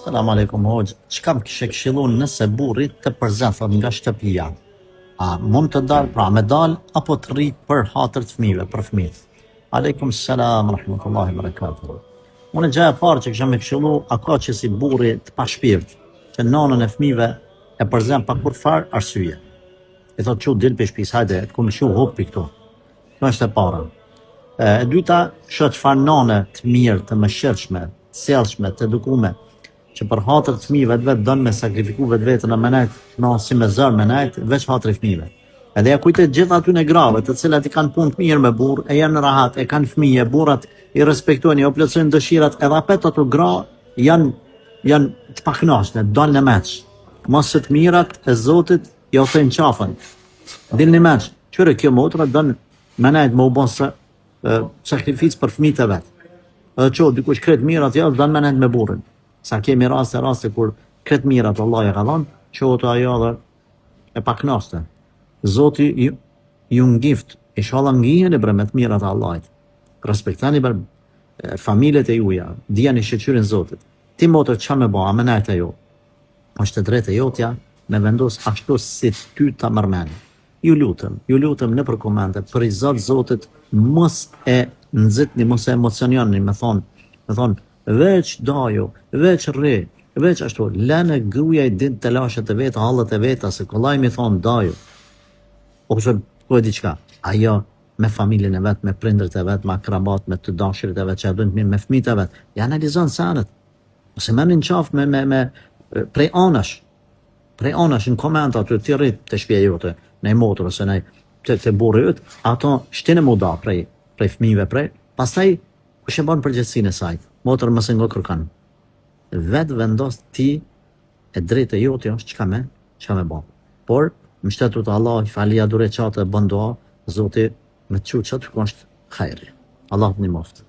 Selam aleikum hoxh. Çka më kishe këshillu nëse burri të përzethet nga shtëpia? A mund të dalë, pra me dalë, apo të rrit për hatër të fëmijëve, për fëmijët? Aleikum selam, rahmetullahi barakatuh. Unë gjë e parë që kisha me këshillu, a ka që si burri të pa shpirt, që nanën e fëmijëve e përzem pa kur farë arsye. I thotë çu dil për shtëpisë, hajde, të kumë shu hupi këtu. Kjo është e para. E dyta, shoh çfarë nane të mirë, të mëshirshme, të sjellshme, të edukume, që për hatër të fëmijëve vetë dënë me sakrifiku vetën e menet, si me zërë menet, veç hatër i fëmijëve. Edhe ja kujtet gjithë aty në grave, të cilat i kanë punë të mirë me burr, e janë në rahat, e kanë fëmijë, burrat i respektojnë, i plotësojnë dëshirat, edhe apet ato gra janë të pakënaqshme, dalën në meç. Mos të mirat e Zotit ja thënë qafën. Dilni meç. Qyre kjo motra dënë menet më u bën sakrificë për fëmijët e vet. Edhe çu dikush kret mirat ja dënë menet me burrin. Sa kemi raste kur kret mirat Allah e ka dhënë, çohet ajo edhe e pakënaqshme. Zoti ju ngift, inshallah ngihen e bremet mirat e Allahit. Respektani për familjet e juaja, dijani shoqërinë e Zotit. Ti motër çfarë më bë, amenajta jo. Është e drejtë jotja me vendos ashtu si ty ta mërmend. Ju lutem në për komente, për i Zotit, mos e nxitni, mos e emociononi, me thon veç dajo, veç rri, veç ashtu, lënë gruaja i din të lashet e veta, hallet e veta, se kollaj mi thon dajo. Ose po diçka, ajo me familjen e vet, me prindërit e vet, me akrabat, me të dashurit e vet, që duan të mirë me fëmijët e vet. Ja analizon sanët. Ose merrni në qafë me prej anash në koment aty të rrit të shtëpia jote, në motor ose në të burri yt, ato shtinë më da prej fëmijëve pastaj kush e bën përgjegjësinë e saj. Motor mos e ngë kërkan. Vetë vendos ti e drejtë jote është çka me bën. Por mbështetur te Allah, falia dure çate bën dua, Zoti me çu çat është hajri. Allah të ndihmoft.